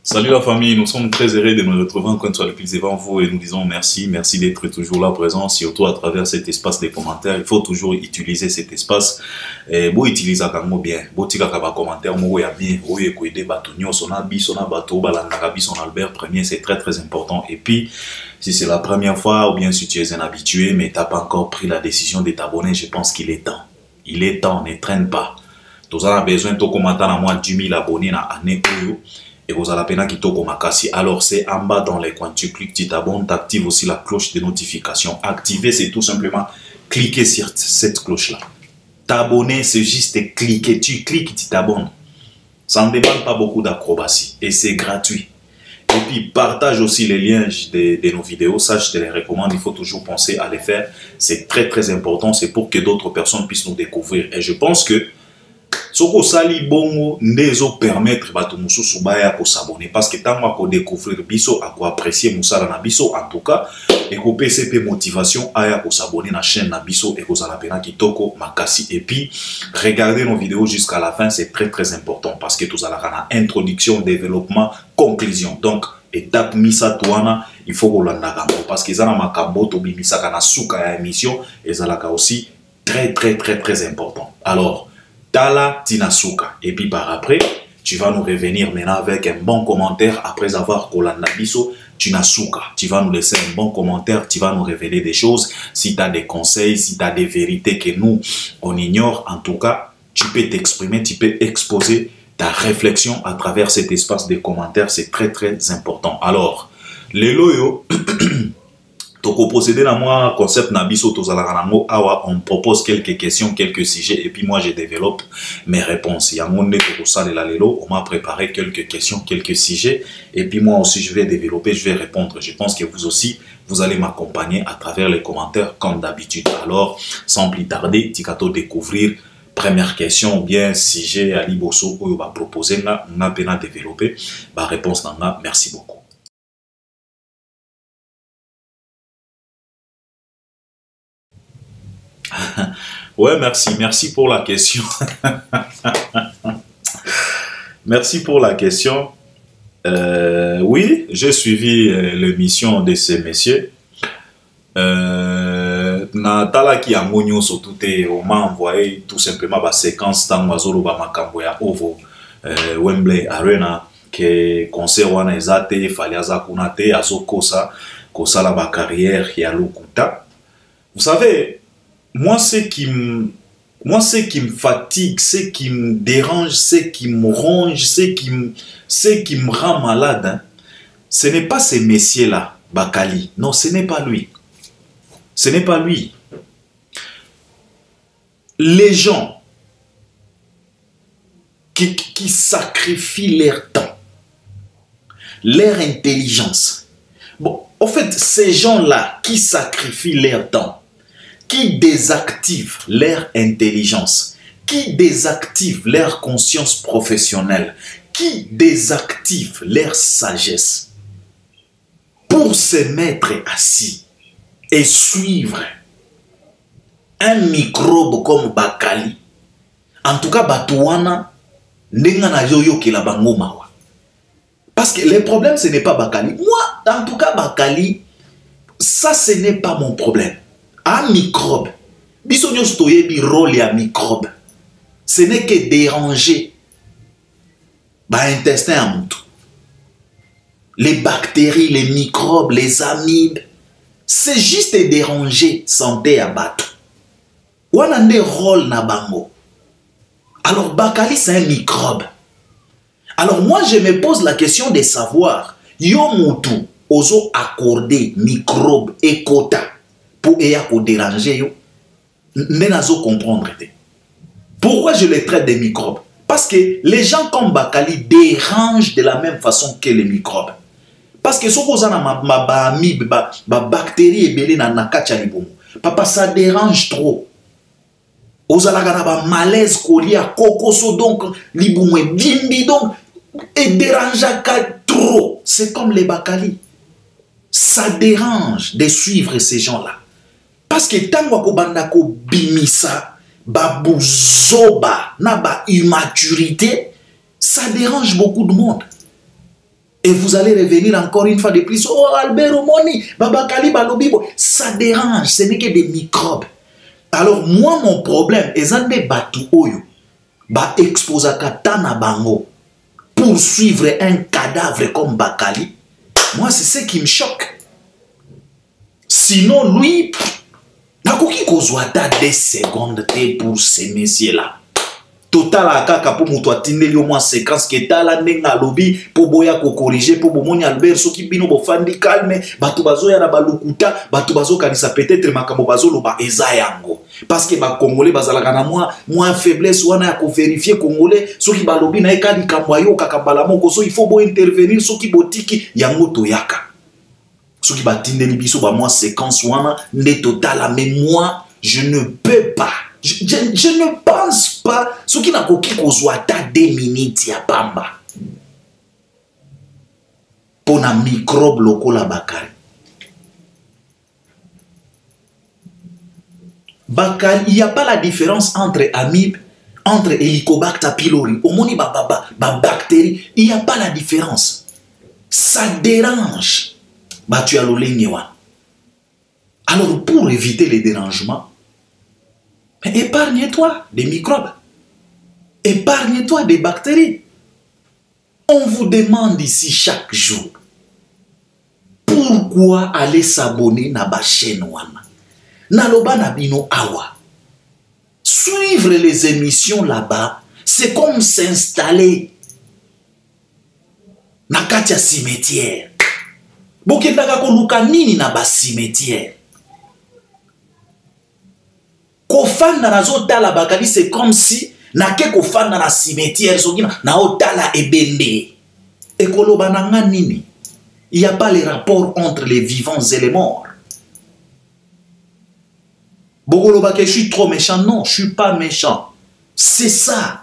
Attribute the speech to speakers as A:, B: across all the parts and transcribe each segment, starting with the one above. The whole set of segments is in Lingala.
A: Salut la famille, nous sommes très heureux de nous retrouver encore une fois plus devant vous et nous disons merci, merci d'être toujours là présent, surtout à travers cet espace des commentaires. Il faut toujours utiliser cet espace. Bon, utiliser quand même bien. Bon, tika kaba commentaire, moi ya bien. Oui, écoutez, batonio, son abi, son abato, balandarabi, son Albert premier, c'est très important. Et puis, si c'est la première fois ou bien si tu es un habitué, mais t'as pas encore pris la décision de t'abonner, je pense qu'il est temps. Il est temps, ne traîne pas. Tous en a besoin de commenter à moi 10 000 abonnés dans l'année. Et vous avez la peine qui toko makasi. Alors c'est en bas dans les coins, tu cliques, tu t'abonnes, tu actives aussi la cloche de notification. Activer, c'est tout simplement cliquer sur cette cloche-là. T'abonner, c'est juste cliquer. Tu cliques, tu t'abonnes. Ça ne demande pas beaucoup d'acrobatie et c'est gratuit. Et puis partage aussi les liens de nos vidéos. Ça, je te les recommande. Il faut toujours penser à les faire. C'est très important. C'est pour que d'autres personnes puissent nous découvrir. Et je pense que Soko sali bongo ndezo permettre bato mususu baya ko s'abonner parce que tant ko découvrir biso à ko apprécier musala na biso en tout cas et ko PCP motivation aya ko s'abonner na chaîne na biso et ko zala pena kitoko makasi et puis regardez nos vidéos jusqu'à la fin, c'est très important parce que tout ça la introduction, développement, conclusion. Donc étape misa tuana il faut ko landa kango parce que zana makambo to bimisa kana suka ya émission et zala ka aussi très important. Alors Tala Tinasuka. Et puis par après, tu vas nous revenir maintenant avec un bon commentaire après avoir Kolanda Biso Tinasuka. Tu vas nous laisser un bon commentaire, tu vas nous révéler des choses. Si tu as des conseils, si tu as des vérités que nous, on ignore, en tout cas, tu peux t'exprimer, tu peux exposer ta réflexion à travers cet espace de commentaires. C'est très important. Alors, les loyaux... Donc, procéder à moi, concept Nabiso Tozalango, on propose quelques questions, quelques sujets, et puis moi, je développe mes réponses. Il y a mon on m'a préparé quelques questions, quelques sujets, et puis moi aussi, je vais développer, je vais répondre. Je pense que vous aussi, vous allez m'accompagner à travers les commentaires, comme d'habitude. Alors, sans plus tarder, Tikato découvrir première question, ou bien sujet à Liboso, où on va proposer, on a peine à développer, ma réponse, merci beaucoup. Ouais, merci pour la question. Merci pour la question. Oui, j'ai suivi l'émission de ces messieurs. Natala qui a monio surtout on m'a envoyé tout simplement la séquence Tangwazolo Bamakambo ya Ovo Wembley Arena que concert wana ezate faliaza kunate azokosa kosala ba carrière ya lokuta. Vous savez, moi, ce qui me fatigue, ce qui me dérange, ce qui me ronge, ce qui me rend malade, hein, ce n'est pas ces messieurs-là, Bakali. Non, ce n'est pas lui. Ce n'est pas lui. Les gens qui sacrifient leur temps, leur intelligence. Bon, en fait, ces gens-là qui sacrifient leur temps, qui désactivent leur intelligence, qui désactivent leur conscience professionnelle, qui désactivent leur sagesse pour se mettre assis et suivre un microbe comme Bakali. En tout cas, Batouana, Ndengana Yoyo qui la bango mawa. Parce que le problème, ce n'est pas Bakali. Moi, en tout cas, Bakali, ça, ce n'est pas mon problème. Un microbe, rôle à microbe, ce n'est que déranger l'intestin à moutou. Les bactéries, les microbes, les amibes, c'est juste déranger santé à bateau. Ou on a des rôles na bango. Alors Bakali c'est un microbe. Alors moi je me pose la question de savoir, yo moutou oso accorder microbe et quota pour déranger yo, n'enazo comprendre. Pourquoi je les traite des microbes? Parce que les gens comme Bakali dérangent de la même façon que les microbes. Parce que ce qu'on a ma bactérie et belé na nakacha libomo. Papa, ça dérange trop. Ozalaga ba malaise kolia kokoso donc libomo bimbi donc et dérange trop. C'est comme les Bakali. Ça dérange de suivre ces gens-là. Parce que tango ko bandako bimisa ba buzoba na ba immaturité, ça dérange beaucoup de monde. Et vous allez revenir encore une fois de plus. Oh, Albert Omoni, Babakali, Balobibo. Ça dérange, ce n'est que des microbes. Alors, moi, mon problème, c'est que Batu Oyo, ba exposa katana bango, pour suivre un cadavre comme Bakali. Moi, c'est ce qui me choque. Sinon, lui, nakoki kozwata des secondes pour ces messieurs-là. Total akaka pour muto atindeli au moins séquence que tala nenga lobi pour boya ko corriger pour bomoni Albert soki bino bo fandi calme batu bazo ya na balukuta batu bazo kanisa peut-être makambo bazo loba eza yango parce que ba congolais bazalaka na moins faiblesse wana ya ko vérifier congolais soki balobi na ekali kamwayo kakambala moko so il faut bo intervenir soki botiki yango to yaka soki batindeli biso ba moins séquence wana ne total mais moi je ne peux pas. Je ne pense pas ce qui n'a qu'aucun kozwata 2 minutes ya pamba. Pour un microbe lokola Bakali. Bakali, il n'y a pas la différence entre amibe, entre Helicobacter pylori, omoni bactérie, il n'y a pas la différence. Ça dérange. Tu as l'olenyewa. Alors pour éviter les dérangements, épargne-toi des microbes. Épargne-toi des bactéries. On vous demande ici chaque jour pourquoi aller s'abonner na ba chaîne wana. Na loba na bino awa. Suivre les émissions là-bas, c'est comme s'installer na katia cimetière. Bokendaka koluka nini na ba cimetière. Kofanda na zotala Bakali, c'est comme si na ke kofanda na cimetière sokina na otala ebende. Ekoloba nanga nini? Il n'y a pas les rapports entre les vivants et les morts. Bokoloba que je suis trop méchant. Non, je ne suis pas méchant. C'est ça.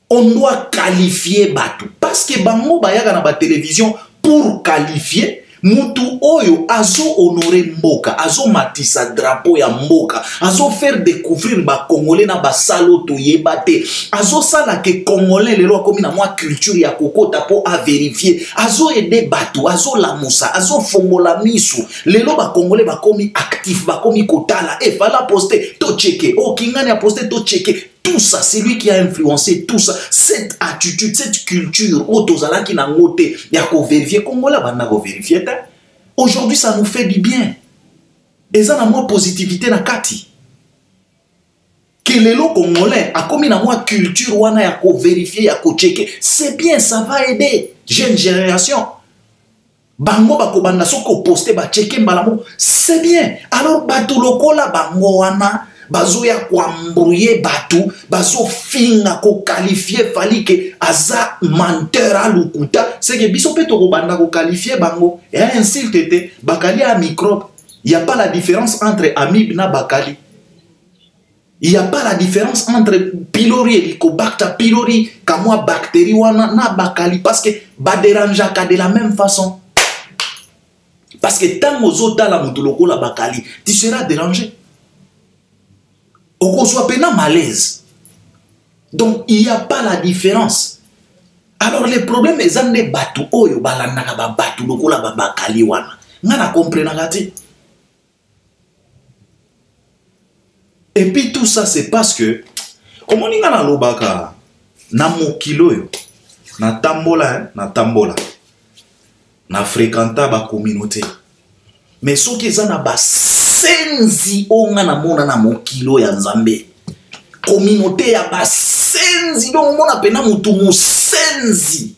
A: On doit qualifier Batu. Parce que bango bayaga na ba télévision pour qualifier Mutu oyo azo honorer mboka, azo matisa drapeau ya mboka, azo faire découvrir ba Congolais na ba salo to yebate, azo sala ke Congolais lelo akomi na mwa culture ya kokota po a vérifier, azo aider Batu, azo la musa, azo fongola misu, lelo ba Congolais bakomi actif, bakomi kotala, fala poster, to checker, oh kingani a poster, to checker. Tout ça, c'est lui qui a influencé tout ça. Cette attitude, cette culture, autozala qui n'a noté, il y a qu'à vérifier. Congolais, va vérifier. Aujourd'hui, ça nous fait du bien. Et ça, a moins positivité na kati. Que les lots congolais, a comme une moins culture, wana ya ko vérifier, ya ko checker. C'est bien, ça va aider. Jeune génération. Bango bako banda soko poster, ba checker mbalamo. C'est bien. Alors, bato lokola bango wana. Bazo ya kwambrouiller Batu, bazo finga ko qualifier fali ke aza menteur à lukuta, c'est que biso pe to banda ko qualifier bango et ainsi tete Bakali a microbe. Il y a pas la différence entre amibe na Bakali. Il y a pas la différence entre pylori Helicobacter pylori kamwa bactérie wana na Bakali parce que ba dérangeaka de la même façon. Parce que tant aux la mutuloko la Bakali, tu seras dérangé. On soit pénal malaise. Donc il n'y a pas la différence. Alors les problèmes les ande batu oyo balanaka ba batu lokola ba Bakali wana. Ngana comprenaka te. Et puis tout ça c'est parce que comment on ngana lobaka na mokilo yo na tambola na fréquenta ba communauté. Mais ceux qui ont ba senzi onga na mona na mokilo ya Nzambe. Communauté ya ba senzi donc mona pena mutu mo senzi.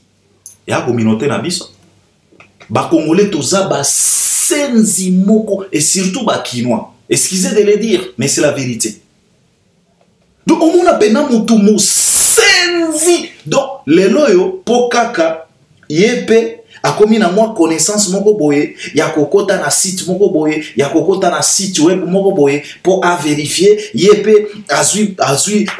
A: Ya communauté na biso. Ba Congolais toza ba senzi moko et surtout ba Kinois. Excusez de le dire, mais c'est la vérité. Donc on mona pena mutu mo senzi. Donc les loyo pokaka yepe a commis na moi connaissance moko boye ya kokota na site moko boye ya kokota na site web moko boye pour à vérifier yepe azui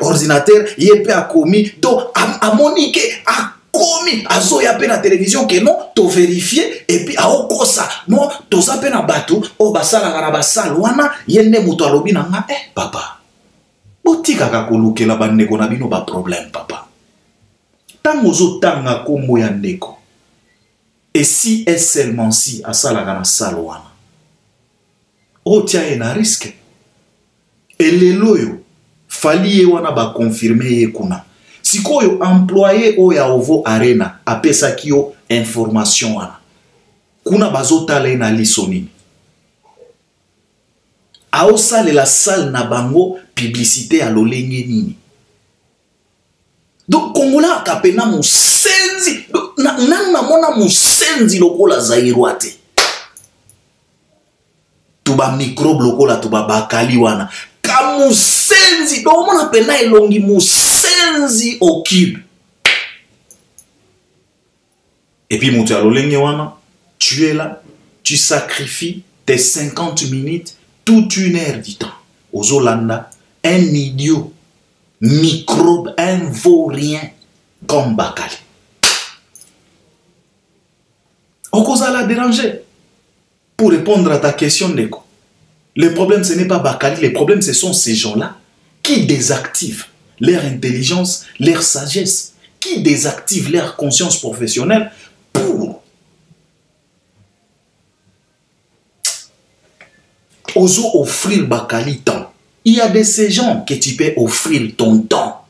A: ordinateur yepe a commis donc a monique a commis azo ya pe na télévision que non to vérifier et puis a okosa non to za pe na bato o basala kana basala wana yende muto alobi na nga papa botika ka kolukela bandeko na bino ba problème papa tango zo tanga kombo ya ndeko Et si et seulement si à ça la gana salwana. Oh tiens, il y a un risque. Et les loyaux, fali wana ba confirmer kuna. Si koyo employé o ya ovo arena apesa kio information wana. Kuna bazota le na lisonini. Aosa le la salle na bango publicité à lolenge nini. Donc Kongola kapena musenzi na mona musenzi lokola Zairwate. Tuba microbe lokola tuba bakali wana. Ka musenzi do mona pena elongi musenzi au cube. Et puis mutu ya lolenge wana, tu es là, tu sacrifies tes 50 minutes, toute une heure du temps. Aux Zolanda, un idiot, microbe, un vaurien comme Bakali. On cause à la déranger. Pour répondre à ta question, Neko, le problème ce n'est pas Bakali, le problème ce sont ces gens-là qui désactivent leur intelligence, leur sagesse, qui désactivent leur conscience professionnelle pour oser offrir Bakali temps. Il y a de ces gens que tu peux offrir ton temps.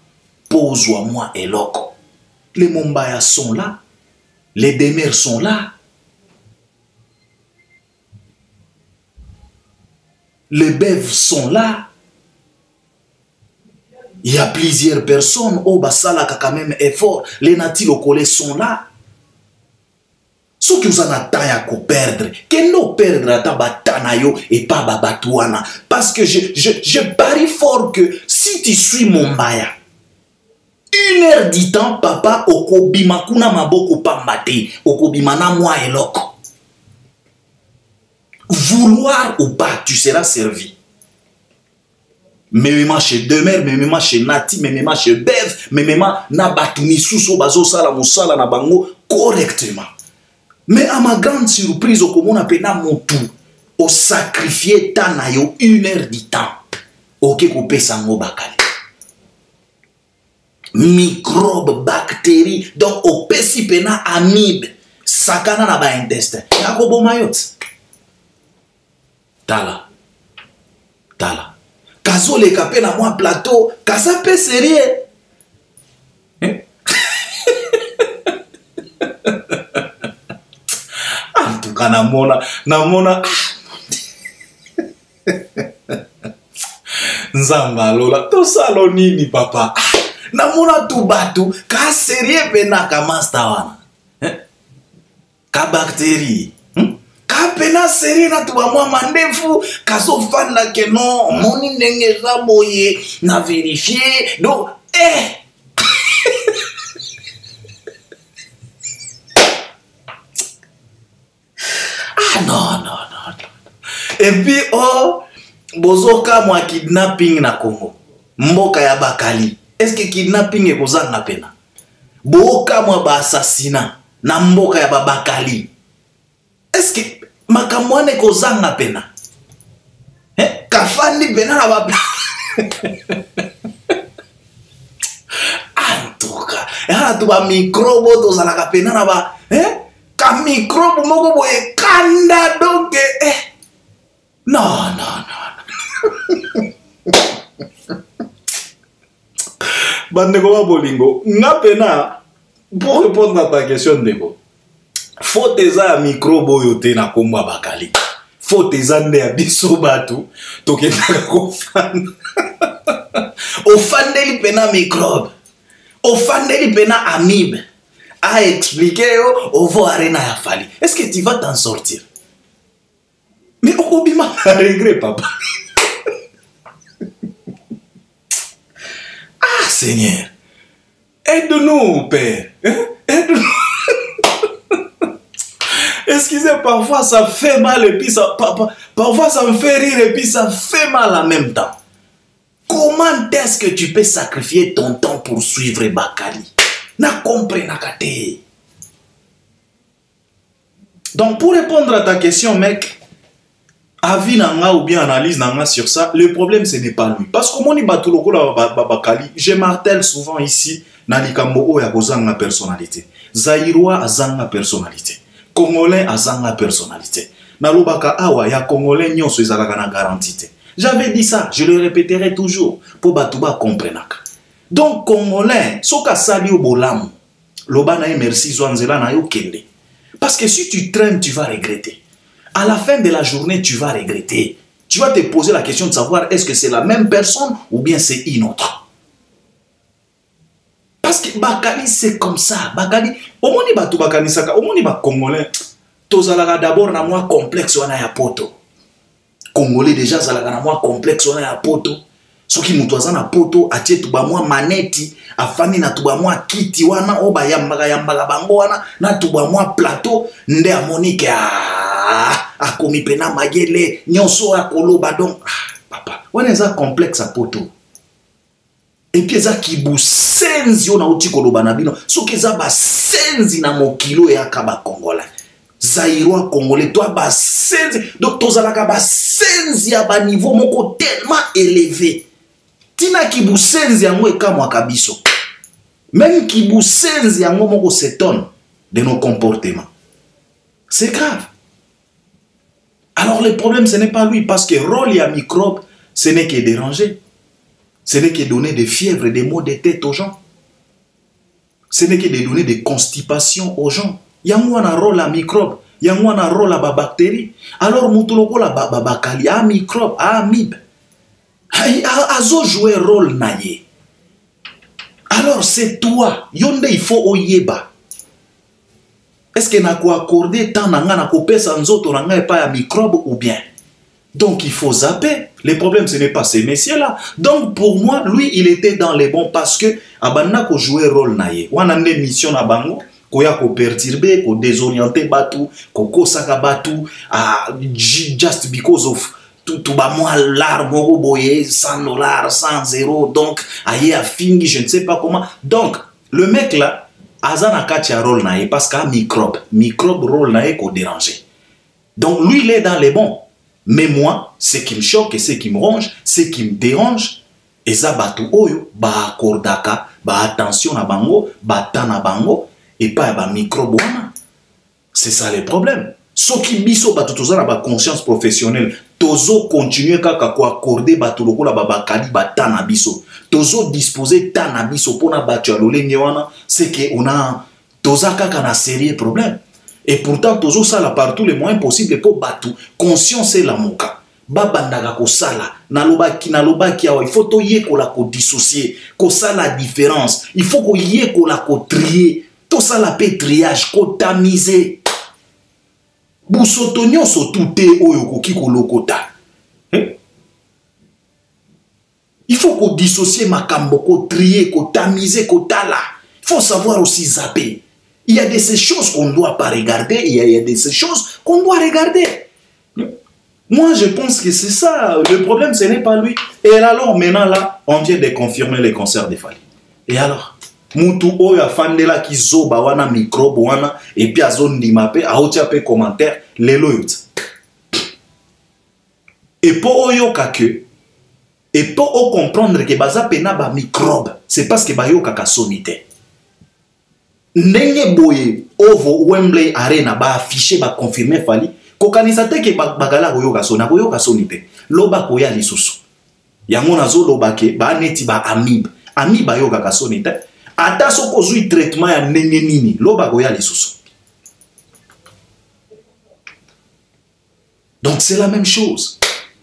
A: Pose-moi moi et loco. Les Mombaya sont là. Les Demer sont là. Les Bev sont là. Il y a plusieurs personnes. Oh, Basala a quand même effort. Les natifs locaux sont là. Ce que vous en avez à perdre, que nous perdre à Tabatanayo et pas Babatouana. Parce que je parie fort que si tu suis Mombaya, 1 heure du temps, papa, okobima kuna maboko pa mate, okobima na moi et loko. Vouloir ou pas, tu seras servi. Même chez Demer, même chez Nati, même chez Bev, même Nabatuni Souso Bazo Sala Moussala Nabango correctement. Mais à ma grande surprise, au commun appena mon tout, au sacrifier Tanayo 1 heure du temps. Ok, coupé sango bakali. Microbe, bactéries, donc au pesi pena amibe, sakana na ba intestin. Yakobo mayot. Tala. Kazo le kapé na moi plateau, kaza pe sérieux. En tout cas, namona. Nzamba lola, to salo nini papa. Namona tu batu, ka sérieux pena ka master wana. Ka bactérie. Ka pena sérieux na tuba mwa mandefu, kazo fanda ke non, moni ndenge za boye, na vérifier, donc, non. Et puis, oh, bozoka mwa kidnapping na Congo. Mboka ya Bakali. Est-ce que kidnapping est kozanga pena? Boka mwa ba assassinat na mboka ya Bakali. Est-ce que makamwane kozanga pena? Kafandi pena na ba. En tout cas, ya tu ba microbe to zalaka pena na ba, ka microbe moko boye kanda donc non. Bandeko wa bolingo, nga pena pour répondre à ta question ndeko. Faut eza microbe oyote na komba Bakali. Faut eza nde ya biso batu tokenda ko fan. Ofandeli pena microbe. Ofandeli pena amibe. A expliquer au vo arena ya fali. Est-ce que tu vas t'en sortir? Mais okobima regret papa. Ah Seigneur, aide-nous Père. Aide-nous. Excusez, parfois ça fait mal et puis ça parfois ça me fait rire et puis ça fait mal en même temps. Comment est-ce que tu peux sacrifier ton temps pour suivre Bakali? Na compris na kate. Donc pour répondre à ta question mec, avis nanga ou bien analyse nanga sur ça, le problème ce n'est pas lui. Parce que moi ni batuloko la Bakali, je martèle souvent ici na likambo o ya kozanga personnalité. Zairwa azanga personnalité. Congolais azanga personnalité. Nalobaka awa ya Congolais nyonso ezalaka na garantie. J'avais dit ça, je le répéterai toujours pour batuba comprendre. Donc Congolais, soka sali o bolamu. Loba na merci zwanzela na yo kende. Parce que si tu traînes, tu vas regretter. À la fin de la journée, tu vas regretter. Tu vas te poser la question de savoir est-ce que c'est la même personne ou bien c'est une autre. Parce que Bakali, c'est comme ça. Bakali, au moins, il Bakali Saka, au moins, il Congolais. Tozalaga d'abord na moi complexe wana ya poto. Congolais déjà zalaga na moi complexe wana ya poto. Soki mutoza na poto atie tuba moi maneti afani na tuba moi kiti wana oba yambaga bango wana na tuba moi plateau nde amonike akomi pena magele nyonso akoloba donc papa wana eza complexe a poto. Et puis eza kibusenzi ona uti koloba na bino soki eza ba senzi na mokilo ya kaba Congolais. Zaïrois Congolais, toi, bah, senzi. Donc, tozalaka ba senzi à bas niveau moko tellement élevé. Tina kibu senzi yango ekamwa kabiso. Même kibu senzi yango moko s'étonne de nos comportements. C'est grave. Alors, le problème, ce n'est pas lui, parce que rôle y a microbe, ce n'est que déranger. Ce n'est que donner des fièvres, des maux de tête aux gens. Ce n'est que de donner des constipations aux gens. Yango na rôle à microbe, yango na rôle à bactérie. Alors mutuloko la babakali a microbe, a amibe. Azo jouer rôle naye. Alors c'est toi, yonde il faut oyeba. Est-ce que na ko accorder tant nanga na ko pesa nzoto nanga pas à microbe ou bien? Donc il faut zapper. Le problème ce n'est pas ces messieurs là. Donc pour moi, lui il était dans les bons parce que abanda ko jouer rôle naye. Wana nde mission na bango. Koya ko perturber, ko désorienter batu, ko kosaka batu, just because of tout ba moi l'arbre boye $100, 100 €, donc aye a fingi, je ne sais pas comment. Donc le mec là, azana katia rôle nae parce qu'un microbe rôle nae ko déranger. Donc lui il est dans les bons. Mais moi, ce qui me choque et ce qui me ronge, ce qui me dérange, eza batu oyo ba akordaka, ba attention na bango, ba tana bango. Et pas un microbe. C'est ça le problème. Ce qui biso batu toza na ba conscience professionnelle, tozo continuer kaka ko accorder batu lokola babakali batana biso. Tozo disposer tana biso pona batu ya lolenge wana, c'est que on a toza kaka na sérieux problème. Et pourtant tozo sala partout les moyens possibles pour batu conscience et la moka. Babandaka ko sala nalobaki awa il faut to yekola ko dissocier, ko sala différence. Il faut ko yekola ko trier. Tout ça la paix triage, ko tamiser. Boussotonio so tout oyo ko lokota. Il faut qu'on dissocie makambo, qu'on trier, qu'on tamiser, qu'on tala. Il faut savoir aussi zapper. Il y a de ces choses qu'on ne doit pas regarder, il y a de ces choses qu'on doit regarder. Moi, je pense que c'est ça. Le problème, ce n'est pas lui. Et alors, maintenant, là, on vient de confirmer les concerts des Fally. Et alors? Mutu oyo afandela ki zoba wana microbe wana et puis azone dimape aotia pe commentaire lelo yot. Et pour oyo kake et pour comprendre que baza pena ba microbe, c'est parce que bayo kaka sonité. Ndenge boye ovo Wembley Arena ba afficher ba confirmer Fally kokanisa te ke bagala oyo ka sonité. Loba koya lisusu. Yango nazo loba ke ba neti ba amibe. Amibe yo kaka sonité. Ata soko zui traitement ya ndenge nini loba goya lisusu. Donc c'est la même chose.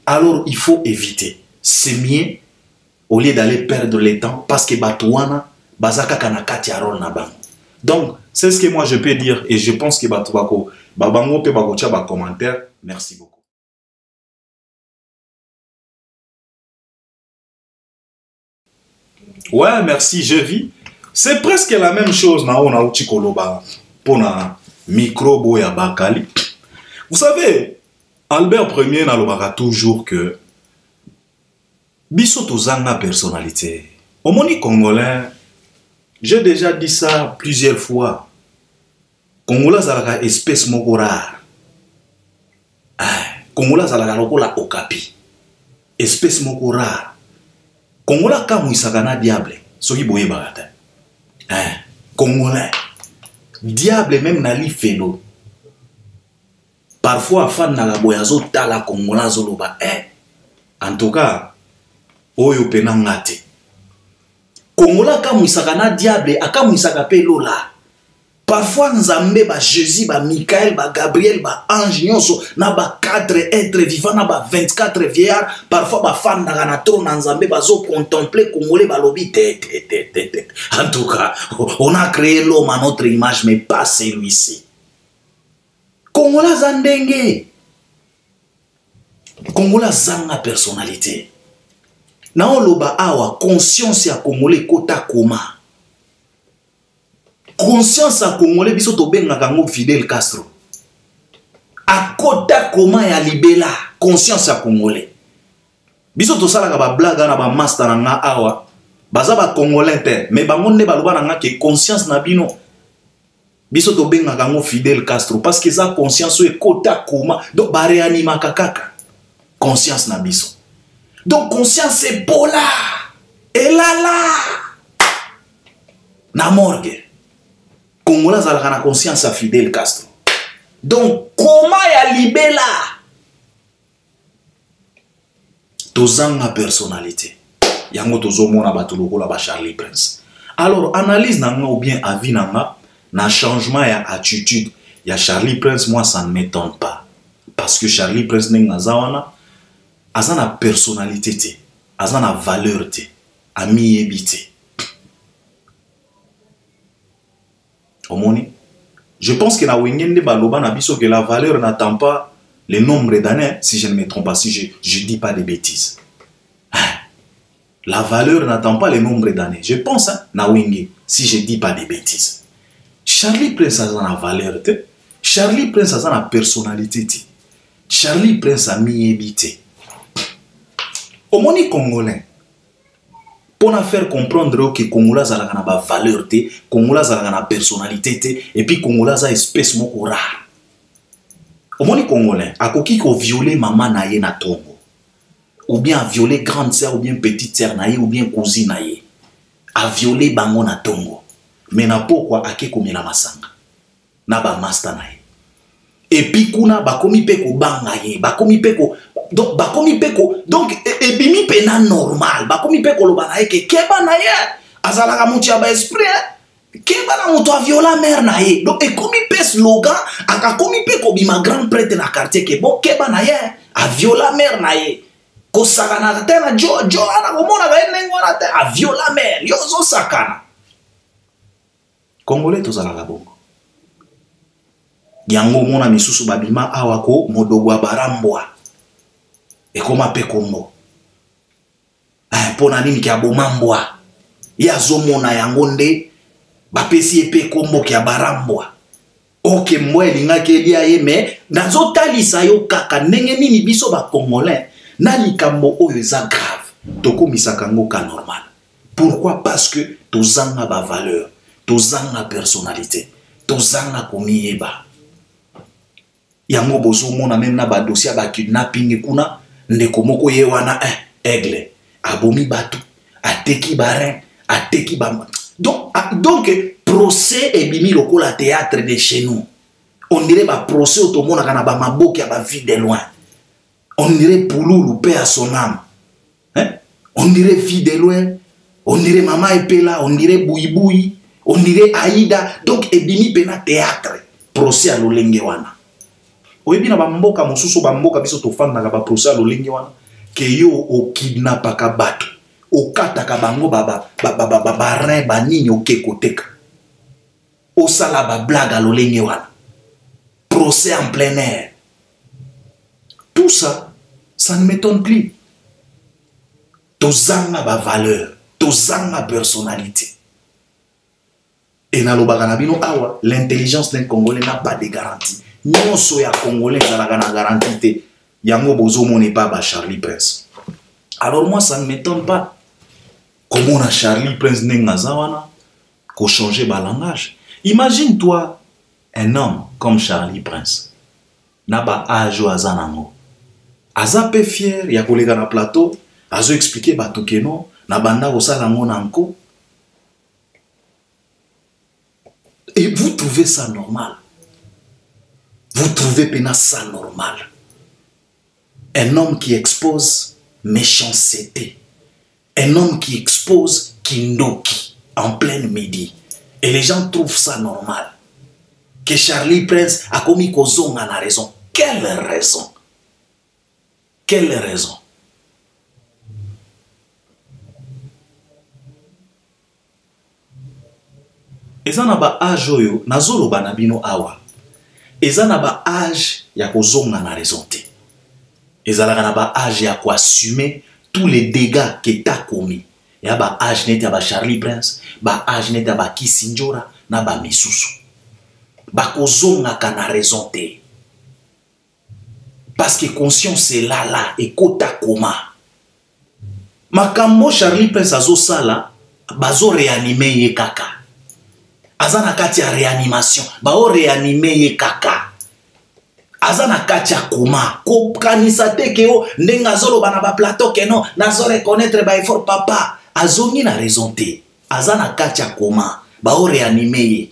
A: Alors il faut éviter. C'est mieux au lieu d'aller perdre le temps parce que batouana bazaka kanakati ya rôle na bango. Donc c'est ce que moi je peux dire et je pense que batubako babango pe bakocha ba commentaire. Merci beaucoup. Ouais, merci, je vis. C'est presque la même chose na on a uti koloba pona microbo ya bakali. Vous savez, Albert Ier na lobaka toujours que biso tozanga personnalité. Au moni congolais, j'ai déjà dit ça plusieurs fois. Congolais zalaka espèce moko rare. Congolais zalaka lokola okapi. Espèce moko rare. Congolais kamuisaka na diable. Soki boye bagata. Congolais. Diable même na li felo. parfois fan na boyazo tala kongola zoloba en tout cas oyo pena ngate kongola kamuisaka na diable akamuisaka pe lola. Parfois nzambe ba Jésus ba Michael ba Gabriel ba ange nyonso na ba 4 êtres vivants na ba 24 vieillards parfois ba fan na na trône nzambe bazo contempler congolais ba lobi tete. En tout cas on a créé l'homme à notre image mais pas celui-ci. Kongola zandenge kongola zanga personnalité na oloba awa conscience ya congolais kota koma. Conscience à Congolais biso to benga kango Fidel Castro. A kota koma ya libela conscience à Congolais. Biso to sala ka ba blaga na ba master na nga awa. Baza ba Congolais te mais bango nde baloba na nga ke conscience na bino. Biso to benga kango Fidel Castro parce que ça conscience e kota koma donc ba réanima kakaka. Conscience na biso. Donc conscience c'est pola. Et là na morgue. Congolais zalaka na conscience à Fidel Castro. Donc, comment ya libela? Tozanga personnalité. Yango tozomona batuloko ba Charlie Prince. Alors, analyse nanga ou bien avis nanga, na changement ya attitude ya Charlie Prince, moi ça ne m'étonne pas. Parce que Charlie Prince nenga zawana, azana personnalité te, azana valeur te, ami ebité. Je pense que na wengende baloba na biso que la valeur n'attend pas le nombre d'années, si je ne me trompe pas, si je dis pas de bêtises. La valeur n'attend pas le nombre d'années. Je pense na wenge, si je dis pas de bêtises. Charlie Prince a la valeur, Charlie Prince a la personnalité, Charlie Prince a mis habité. Omoni congolais. Pour faire comprendre que Congolais a la valeur, Congolais a la personnalité, et puis Congolais a une espèce moko rare. Au moins Congolais, a koki ko violer maman naye na tongo, ou bien violer grande sœur, ou bien petite sœur naye, ou bien cousine naye, a violer bango na tongo. Mais na pourquoi ake komi na masanga, na ba master naye. Et puis kuna bakomi peko banga ye, bakomi peko. Donc, bakomi peko, donc, ebimi pena normal, bakomi peko lo banaye ke keba na ye, azalaka muti ya ba esprit, keba na muto a viola mère na ye, donc, ekomi pe slogan, akakomi peko bima grand prêtre na quartier ke bon, keba na ye, a viola mère na ye, ko sakana te na jo ana komona ga nengo na te, a viola mère, yo zo sakana. Congolais tozalaka bongo. Yango mona misusu babima awako modogwa barambwa. Et comment pe kombo pona nini kia bomambwa ya zomona yango nde bapesi epe kombo kia barambwa oke mwe linga ke lia ye me nazo talisa yo kaka ndenge nini biso ba congolais na likambo oyo eza grave tokomisa kango ka normal. Pourquoi? Parce que tozanga ba valeur, tozanga personnalité, tozanga komieba yango bozo mona même na ba dossier ba kidnapping kuna ndeko moko ye wana aigle abomi batu ateki barin ateki ba donc procès ebimi lokola théâtre de chez nous. On dirait ba procès otomona kana ba maboki ya ba vie de loin. On dirait Pouloulou paix à son âme. On dirait vie de loin, on dirait Maman Epela, on dirait Bouiboui, on dirait Aïda. Donc ebimi pena théâtre procès à lolenge wana. Oyebi na bamboka mosusu bamboka biso tofanda ka ba procès lolingi wana ke yo o kidnapaka bato o kataka bango baba rein banini okekoteka o sala ba blague lolingi wana procès en plein air. Tout ça ne m'étonne plus. Tozanga ba valeur, tozanga personnalité. Et na lobaka na bino awa l'intelligence d'un Congolais n'a pas de garantie. Non, soya Congolais, ça n'a pas garantie. Yango bozo mon pas ba Charlie Prince. Alors moi, ça ne m'étonne pas. Comment on a Charlie Prince n'engazawana qu'on change ba langage. Imagine-toi un homme comme Charlie Prince. Naba ajo azanango. Azape fier, ya kolega na plateau, azo expliquer ba tokeno, na banda osala ngo nanko. Et vous trouvez ça normal?
B: Vous trouvez pena ça normal? Un homme qui expose méchanceté. Un homme qui expose Kindoki en plein midi. Et les gens trouvent ça normal. Que Charlie Prince a commis Kozong a raison. Quelle raison? Quelle raison? Eza na ba âge oyo nazolo banabino awa. Eza na ba âge ya kozonga na raison te. Eza na ba âge ya assumer tous les dégâts que t'as commis. Ya ba âge net ya ba Charlie Prince, ba âge net ya ba Kisinjora na ba misusu. Ba kozonga kana raison te. Parce que conscience est là et kota koma. Makambo Charlie Prince azo sala bazo réanimer ye kaka. Azana kati ya réanimation, bao réanimer ye kaka. Azana kati ya koma, ko kanisa te ke yo ndenga zolo bana ba plateau ke non, nazo reconnaître ba effort papa, azongi na raison te. Azana kati ya koma, bao réanimer ye.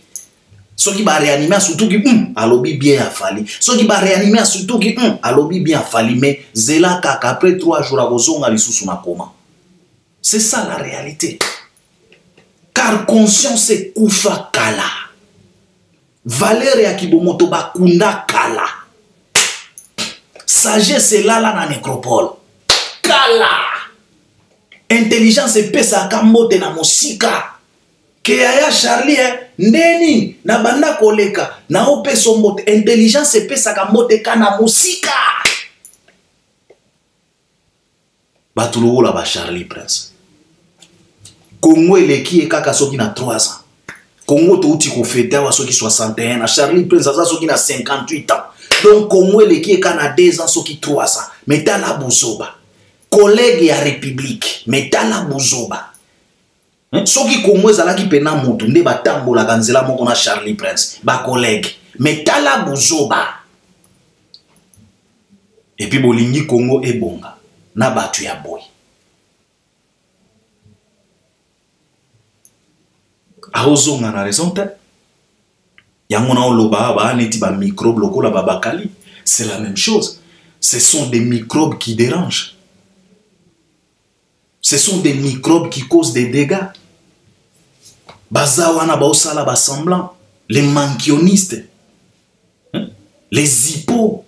B: Soki ba réanimer surtout ki alobi bien afali. Soki ba réanimer surtout ki alobi bien afali, mais zela kaka après 3 jours akozonga lisusu na koma. C'est ça la réalité. Car conscience est koufa kala. Valeur ya kibomoto bakunda kala. Sagesse est là na nécropole. Kala. Intelligence est pesa kambote na mosika. Ke ya Charlie ndeni na banda koleka na opeso mbote. Intelligence est pesa kambote kana mosika. Batuluo la ba Charlie Prince. Congo eleki kaka soki na 3 ans. Congo touti ko fete wa soki 61 na Charlie Prince aza soki na 58 ans. Donc Congo eleki kana 2 ans soki 3 ans. Metala buzoba. Collègue ya République, metala buzoba. Soki Congo ezalaki pena mutu nde batambola kanzela moko na Charlie Prince, ba collègue, metala buzoba. Et puis bolingi Congo ebonga na batu ya boy. Aozonga na raison te. Yangona oloba ba neti ba microbe lokola babakali. C'est la même chose. Ce sont des microbes qui dérangent. Ce sont des microbes qui causent des dégâts. Bazawana baosala basemblant, les mankionistes, les hippos.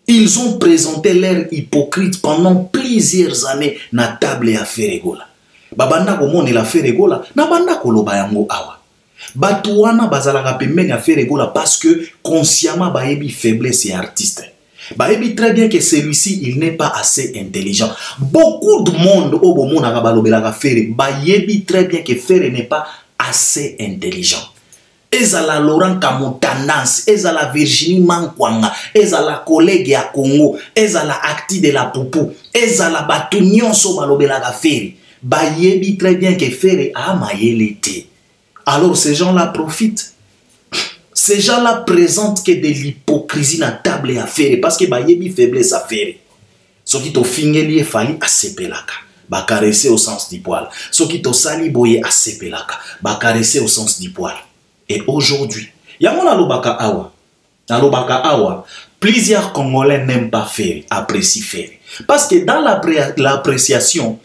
B: Ils ont présenté l'air hypocrite pendant plusieurs années na table ya Feregola. Babanda komone la Feregola na banda koloba yango awa. Batuwana bazalaka pembeni ya Feregola parce que consciemment baebi faiblesse et artiste. Baebi très bien que celui-ci il n'est pas assez intelligent. Beaucoup de monde au bomon na balobelaka Fere baebi très bien que Fere n'est pas assez intelligent. Ezala Laurent Kamotandance, ezala Virginie Mankwanga, ezala collègue ya Congo, ezala Acti de la Poupou, ezala batu nyonso balobelaka Fere. Bayebi très bien que Fere a mayelete. Alors ces gens-là profitent. Ces gens-là présentent que de l'hypocrisie na table à Fere parce que bayebi faiblesse à Fere. Ce qui to fingeli fali a sepelaka, ba caresser au sens du poil. Ce qui to sali boye a sepelaka, ba caresser au sens du poil. Et aujourd'hui, yamona lobaka awa, plusieurs Congolais n'aiment pas Fere, apprécient Fere. Parce que dans l'appréciation,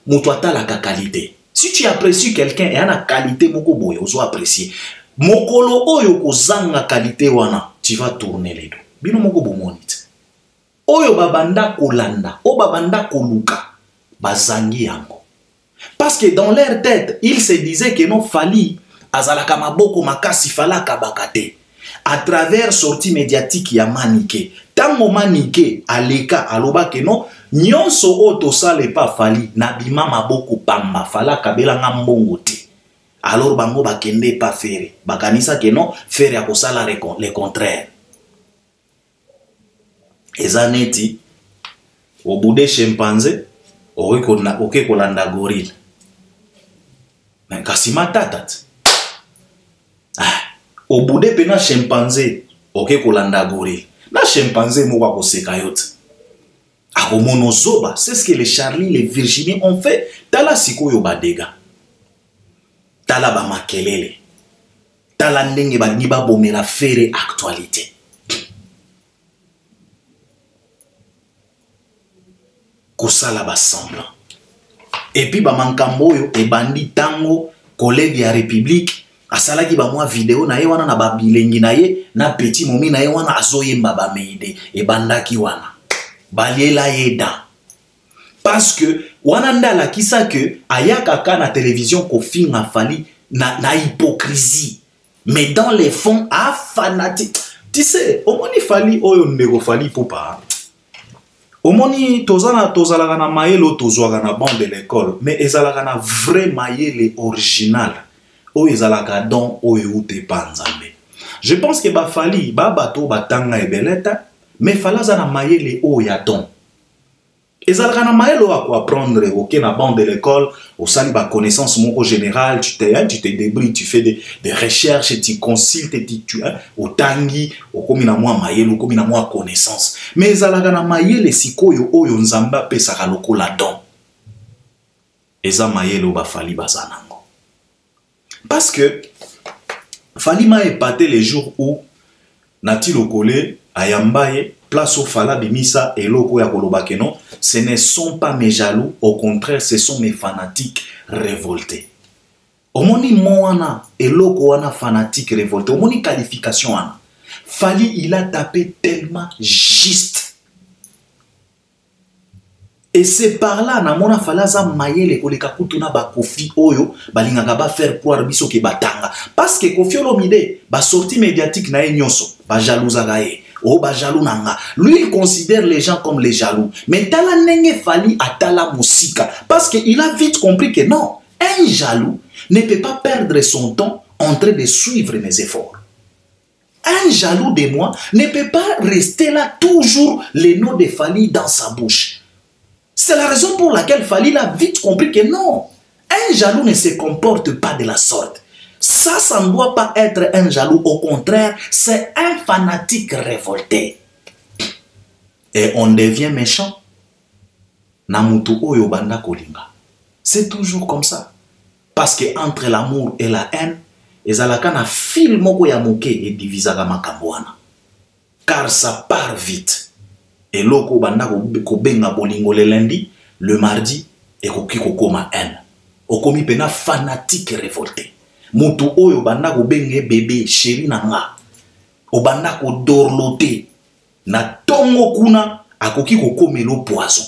B: Moutouata la qualité. Si tu apprécies quelqu'un et a la qualité, moko boye, ozo apprécier. Mokolo oyo kozanga qualité wana, tu vas tourner les dos. Bino moko bomonite. Oyo babanda kolanda, o babanda koluka, bazangi yango. Parce que dans leur tête, ils se disaient que non fali azalaka maboko makasi falaka bakate. À travers sortie médiatique ya Maniké. Tango Maniké aleka aloba que non nyonso oto sale pa fali nabima maboko pamba falaka belanga mbongo te. Alors bango bakende pa Fere. Bakanisa que non Fere akosala le contraire. Ezaneti au bout des chimpanzés oke kolanda gorille. Mais kasima tatat. Au bout de pena chimpanzé, ok kolanda gorille. Na chimpanzé mouwa koseka yote. Akomono zoba, c'est ce que les Charlie, les Virginie ont fait. Tala siko yo badega. Tala ba makelele. Tala ndenge ba niba bomela Fere actualité. kosala basemblant. Et puis makambo oyo ebandi tango collègue ya République asalaki ba mwa vidéo na ye wana na ba bilengi na ye na petit momi na ye wana azoyemba ba meide ebandaki wana baliela yeda parce que wana ndala kisa que ayaka ka na télévision ko finga fali na hypocrisie mais dans les fonds a fanatique. Tu sais omoni fali oyo ndeko fali popa omoni tozalaka na mayelo tozwaka na bande de l'école mais ezalaka na vrai mayele original oyo ezalaka don oyo ute panzambe. Je pense que ba fali ba bato batanga ebeleta mais falaza na mayele oyo ya don ezalaka na mayelo à quoi apprendre ok na bande de l'école au sali ba connaissance moko générale tu te débrouilles tu fais des recherches tu consultes tu au tangi au komina moi mayelo au komina moi connaissance mais ezalaka na mayele sikoyo oyo nzamba pesaka lokola don eza mayelo ba fali bazanango parce que fali m'a épaté les jours où nati lokole ayambaye place au fala bimisa et loko ya kolobakeno, ce ne sont pas mes jaloux, au contraire, ce sont mes fanatiques révoltés. Omoni moana et loko wana fanatique révolté, omoni qualification wana. Fali il a tapé tellement juste. Et c'est par là na mona falaza mayele koleka kutuna ba Kofi oyo balingaka ba faire croire biso ke batanga parce que Kofi Olomide ba sortie médiatique na nyonso ba jalousa gaé. Oh, bah, jaloux nanga. Lui, il considère les gens comme les jaloux. Mais tala nenge fali atala musika. Parce qu'il a vite compris que non, un jaloux ne peut pas perdre son temps en train de suivre mes efforts. Un jaloux de moi ne peut pas rester là toujours les noms de Fali dans sa bouche. C'est la raison pour laquelle Fali a vite compris que non, un jaloux ne se comporte pas de la sorte. Ça ne doit pas être un jaloux, au contraire, c'est un fanatique révolté. Et on devient méchant. Namutu oyo banda kolinga. C'est toujours comme ça. Parce que entre l'amour et la haine, ezalaka na fil moko ya moke et divisaka makambo wana. Car ça part vite. Et loko banda ko benga bolingo le lundi, le mardi, et koki kokoma haine. Okomi pena fanatique révolté. Mutu oyo banda ko benge bébé chéri nanga obanda ko dorloté na tongo kuna akoki ko komelo poison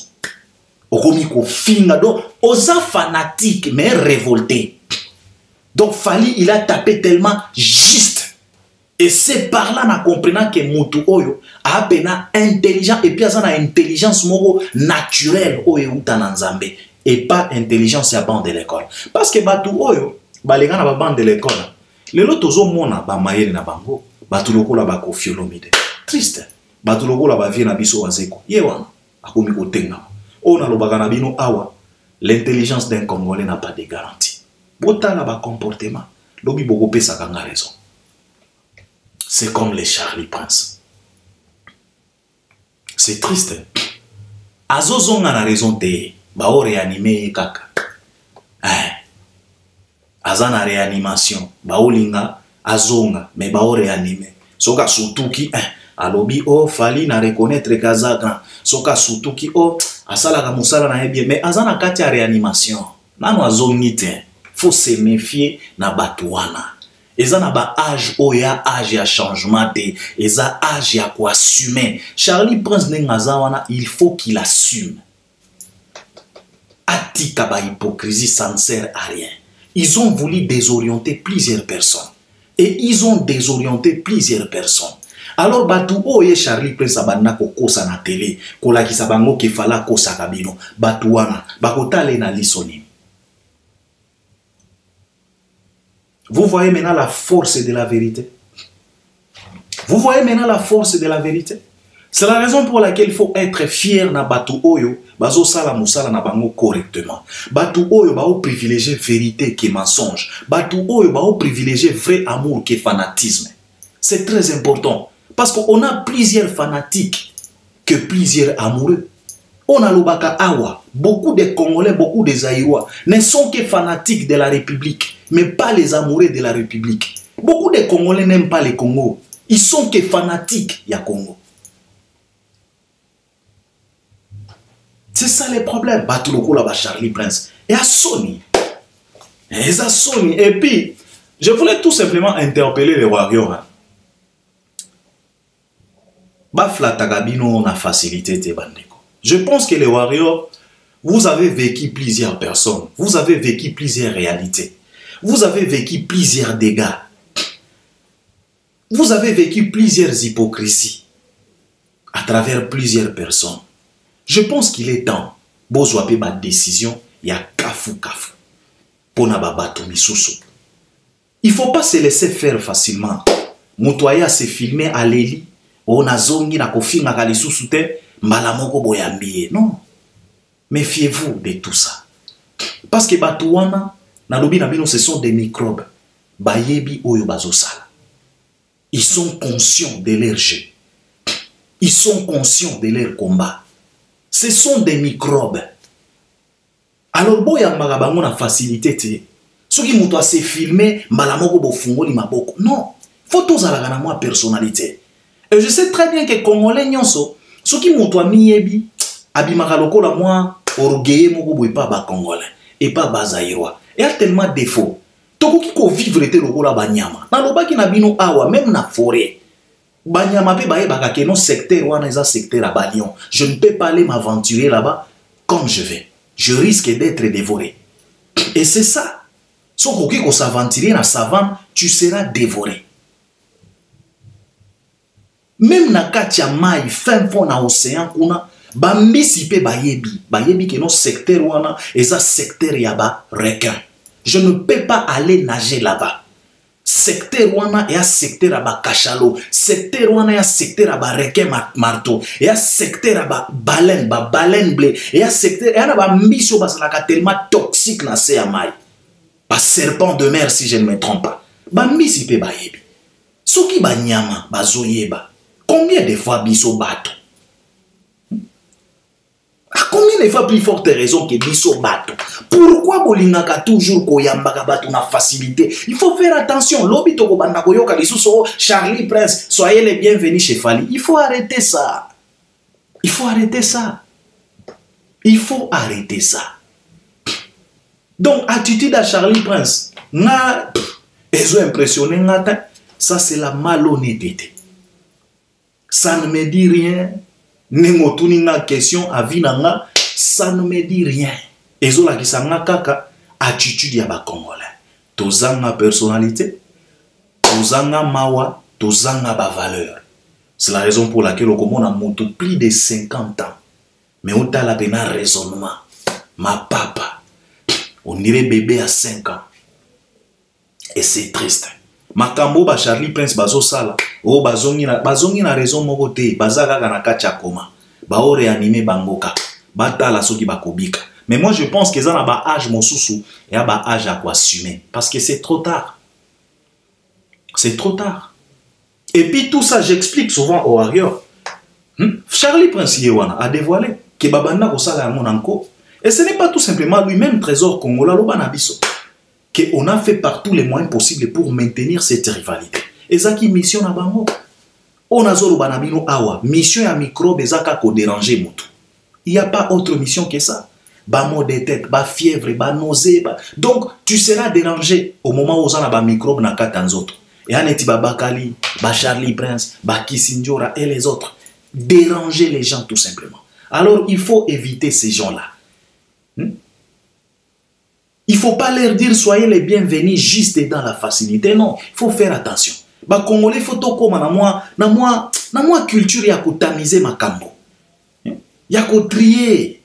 B: okomi ko finga donc oza fanatique mais révolté. Donc Fali il a tapé tellement juste et c'est par là na comprenant que mutu oyo a pena intelligent et puis azana intelligence moko naturelle oyo utana nzambe et pas intelligence ya bande de l'école parce que batu oyo balenga na ba bande de l'école lelo tozo mona ba mayele na bango batu lokola ba Kofi Olomide triste batu lokola ba vie na biso wazeko ye wana akomi ko tenga ona lobaka na bino awa l'intelligence d'un Congolais n'a pas de garantie botala ba comportement lobi boko pesa kanga raison c'est comme les Charlie Prince c'est triste azozonga na raison te ba o réanimer kaka azana réanimation baolinga azonga mais bao réanimer soka sutuki alobi oh Fali na reconnaître kazaka soka sutuki oh asala ka musala na bien mais azana kati ya réanimation nano azongi te faut se méfier na batuana ezana ba âge oya âge ya changement te eza âge ya ko assumer Charlie Prince nengazawana il faut qu'il assume atika ba hypocrisie ça ne sert à rien. Ils ont voulu désorienter plusieurs personnes. Et ils ont désorienté plusieurs personnes. Alors, batu oye Charlie Prince abanda kokosa na télé, kola kisabango kefala kosa kabino, batuana, bakotale na lisoni. Vous voyez maintenant la force de la vérité. Vous voyez maintenant la force de la vérité. C'est la raison pour laquelle il faut être fier na batu oyo, bazo sala musala na bango correctement. Batu oyo ba o privilégier vérité que mensonge. Batu oyo ba o privilégier vrai amour que fanatisme. C'est très important parce qu'on a plusieurs fanatiques que plusieurs amoureux. On a l'obaka awa, beaucoup de Congolais, beaucoup de Zaïrois ne sont que fanatiques de la République, mais pas les amoureux de la République. Beaucoup de Congolais n'aiment pas le Congo. Ils sont que fanatiques ya Congo. C'est ça le problème. Batuloko là, Charlie Prince. Et à Sony. Et à Sony. Et puis, je voulais tout simplement interpeller les Warriors. Hein. Baflatagabino na facilité te bandeko. Je pense que les Warriors, vous avez vécu plusieurs personnes. Vous avez vécu plusieurs réalités. Vous avez vécu plusieurs dégâts. Vous avez vécu plusieurs hypocrisies à travers plusieurs personnes. Je pense qu'il est temps, bozwape ma décision, il y a kafu kafu. Pona babato misusu. Il ne faut pas se laisser faire facilement. Mutoya se filmer à l'eli, on a zongi na kofi na kalisusu te, mbalamoko boyambie. Non. Méfiez-vous de tout ça. Parce que batouana, na lobi na bino, ce sont des microbes. Bayebi oyo bazosala. Ils sont conscients de leur jeu. Ils sont conscients de leur combat. Ce sont des microbes. Alors, boya magabango na facilité te. Ceux qui m'ont se filmer, malamoko bo fungo ni maboko. Non. Faut tous à la moi personnalité. Et je sais très bien que Congolais nyonso, ceux qui m'ont miyebi, abimaka lokola moi, orgueillé moko boy pas ba Congolais et pas ba Zaïrois. Il y a tellement de défauts. Toko ki ko vivre te lokola banyama. Na lobaki na bino awa même na forêt. Banyama pe baye baka ke non secteur wana eza secteur à Balion. Je ne peux pas aller m'aventurer là-bas comme je vais. Je risque d'être dévoré. Et c'est ça. Si on s'aventurer dans la savane, tu seras dévoré. Même na katia mai fin fond na océan kuna bambisi pe bayebi ke non secteur wana eza secteur yaba requin. Je ne peux pas aller nager là-bas. Secteur wana et un secteur aba cachalot, secteur wana et un secteur aba requin marteau, et un secteur aba baleine blé, et un secteur et un aba miso basalaka tellement toxique na se amai. Ba serpent de mer si je ne me trompe pas. Ba misi pe bayebi. Soki ba nyama bazoyeba. Combien de fois biso bato? À combien de fois plus forte raison que biso bato? Pourquoi bolingaka toujours koyambaka bato na facilité? Il faut faire attention. Lobi toko banda koyoka lisuso Charlie Prince, soyez les bienvenus chez Fali. Il faut arrêter ça. Il faut arrêter ça. Il faut arrêter ça. Donc attitude à Charlie Prince, na ils ont impressionné ngata, ça c'est la malhonnêteté. Ça ne me dit rien. Nemotuni na question avinanga, ça ne me dit rien. Ezola kisanga kaka attitude ya ba Congolais. Tozanga personnalité, tozanga mawa, tozanga ba valeur. C'est la raison pour laquelle on a monté plus de 50 ans. Mais on a la peine un raisonnement. Ma papa, on dirait bébé à 5 ans. Et c'est triste. Makambo ba Charlie Prince bazo sala. Oh bazongi na raison moko te. Bazaka kana kacha koma. Ba o réanimer bangoka. Bata la soki bakobika. Mais moi je pense que ça na ba âge mosusu et a ba âge à quoi assumer parce que c'est trop tard. C'est trop tard. Et puis tout ça j'explique souvent aux Warriors. Charlie Prince Yewana a dévoilé que babanda ko sala mon anko et ce n'est pas tout simplement lui-même trésor congolais lo banabiso. On a fait par tous les moyens possibles pour maintenir cette rivalité. Et ça qui mission à bango. On a zolo banabino awa. Mission à microbe ezaka ko déranger mutu. Il n'y a pas autre mission que ça. Ba maux de tête, ba fièvre, ba nausée. Donc tu seras dérangé au moment où on a ba microbe na katanzoto. Et aneti ba Bakali, ba Charlie Prince, ba Kisinjora et les autres. Déranger les gens tout simplement. Alors il faut éviter ces gens-là. Il ne faut pas leur dire soyez les bienvenus juste dans la facilité. Non, il faut faire attention. Ba Congolais photo comme na moi culture ya ko tamiser makambo. Ya ko trier.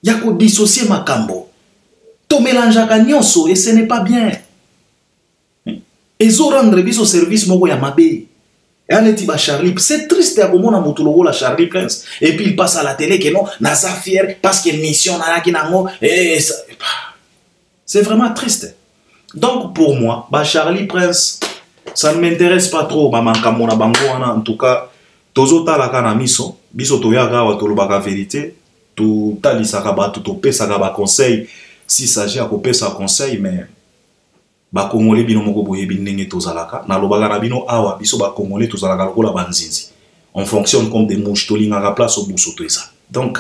B: Ya ko dissocier makambo. To mélangeaka nyonso et ce n'est pas bien. Ezo rendre biso service moko ya mabe. Et aneti ba Charlie, c'est triste ya komona mutu lokola Charlie Prince et puis il passe à la télé que non, naza fier parce que mission na ki nango et ça... C'est vraiment triste. Donc pour moi, bah Charlie Prince, ça ne m'intéresse pas trop. En tout cas, tozo talaka na miso, biso toyaga wa tolobaka vérité, tout talisaka ba tout pesaka ba conseil, si s'agit à couper sa conseil, mais ba Congolais bino moko boye binenge tozalaka, na lobaka na bino awa biso ba Congolais tozalaka lokola banzinzi. On fonctionne comme des mouches, tolingaka place au bousso tout ça. Donc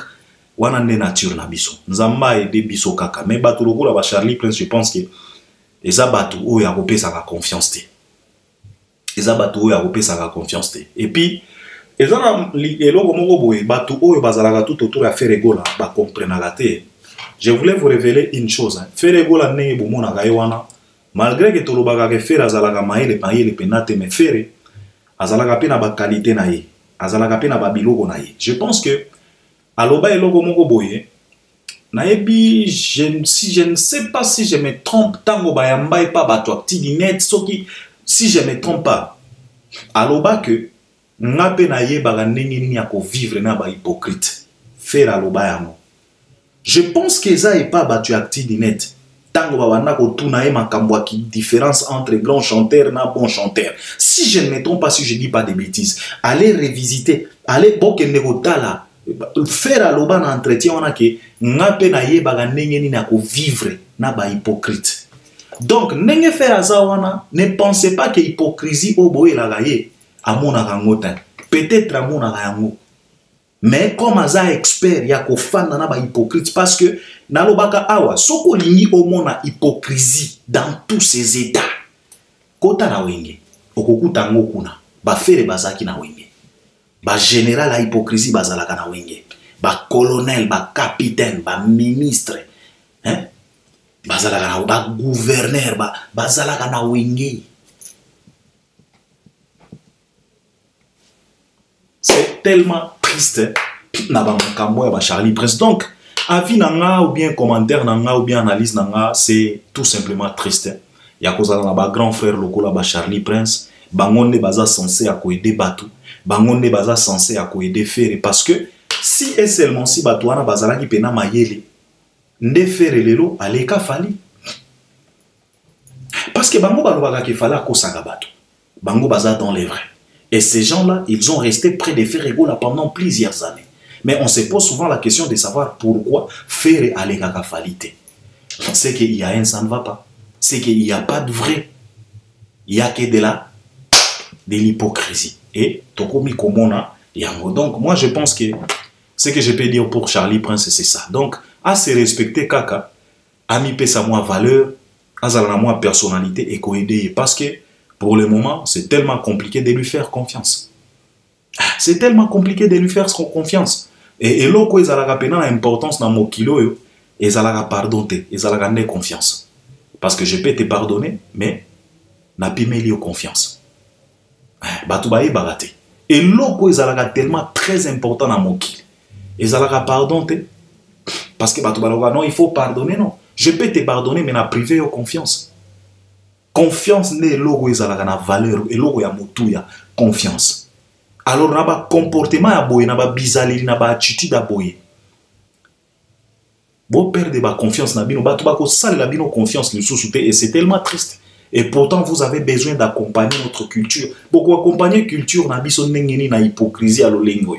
B: wana nde nature na biso nzamba aide biso kaka mais bato lokola ba Charlie Prince je pense que eza bato oyo akopesaka confiance te eza bato oyo akopesaka confiance te et puis eza na eloko moko boye bato oyo bazalaka tout autour ya Ferregola bakomprenaka te. Je voulais vous révéler une chose Ferregola ndenge bomonaka ye wana malgré que tolobaka ke Fere azalaka mayele penate mais Fere azalaka pe na ba qualité na ye azalaka pe na ba biloko na ye. Je pense que aloba eloko moko boye nayebi si je ne sais pas si je me trompe tango bayamba e pa bato acti net soki si je me trompe pas aloba que nga pe na ye baka ndenge nini ya vivre na ba hypocrite Fere aloba yango. Je pense que ça e pa bato acti net tango babanda kotuna ye makambo ki différence entre grand chanteur na bon chanteur. Si je ne me trompe pas, si je dis pas de bêtises, allez revisiter, allez bokende kotala faire aloba na entretien wana ke nga pe na ye baka ndenge nini ya vivre na ba hypocrite. Donc ndenge faire aza wana ne pensez pas que hypocrisie o boye la gaye amonaka ngo te. Peut-être amonaka yango. Mais comme aza expert ya ko fanda na ba hypocrite parce que nalobaka awa soko lingi omona hypocrisie dans tous ses états. Kota na wenge okokuta ngo kuna ba Fere bazaki na wenge. Ba général la hypocrisie bazalaka na wenge. Ba colonel, ba capitaine, ba ministre, hein? Bazalaka na ba gouverneur, bazalaka na wenge. C'est tellement triste na ba makambo ya ba Charlie Prince. Donc avis nanga ou bien commentaire nanga ou bien analyse nanga c'est tout simplement triste. Ya kozala na ba grand frère lokola ba Charlie Prince, bangonde baza censé à aider batu, bangonde baza censé à aider Fere parce que si et seulement si batu wana bazala ki pena mayele nde Fere lelo aleka fali. Parce que bango balobaka ki fala kosaka batu. Bango baza dans les vrais. Et ces gens-là, ils ont resté près de Ferregola pendant plusieurs années. Mais on se pose souvent la question de savoir pourquoi Fere aleka falite. C'est qu'il y a un ça ne va pas. C'est qu'il n'y a pas de vrai. Il n'y a que de l'hypocrisie. Et Tokomi Komona Yango. Donc moi je pense que ce que je peux dire pour Charlie Prince c'est ça. Donc à se respecter kaka, à mi pesa moi valeur, à zalana moi personnalité et coaider parce que pour le moment c'est tellement compliqué de lui faire confiance. C'est tellement compliqué de lui faire confiance. Et loko ezalaka pena na importance na mokilo yo, ezalaka pardonner, ezalaka ne confiance. Parce que je peux te pardonner, mais na pimeli yo confiance. Batu baye barate. Et loko ezalaka tellement très important na mokili. Ezalaka pardonner parce que batu baloka non, il faut pardonner non. Je peux te pardonner mais na privé yo confiance. Confiance ne loko ezalaka na valeur et loko ya motu ya confiance. Alors na ba comportement ya boye na ba bizaleli na ba attitude ya boye. Bo perdre ba confiance na bino batu ba ko sala la bino confiance le sous-souté et c'est tellement triste. Et pourtant vous avez besoin d'accompagner notre culture. Pourquoi accompagner culture na biso ndengeni na hypocrisie à lolengo.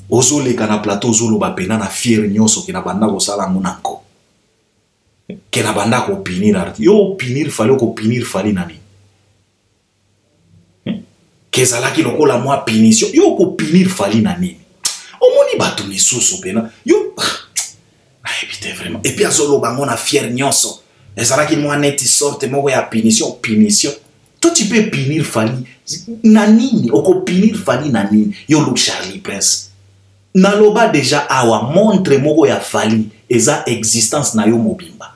B: Ozo le kana plateau zolo ba pena na fier nyonso ke na banda ko sala ngonanko. Ke na banda ko pinir art. Yo pinir fallait ko pinir fali nani. Kezalaki lokola mwa punition yo ko punir fali na nini omoni batu misusu pena yo putain vraiment et puis azolo bango na fier nyonso ezalaki mwa neti sorte moko ya punition toi tu peux punir fali na nini oko punir fali na nini yo look Charlie Prince naloba déjà awa montre moko ya fali eza existence na yo mobimba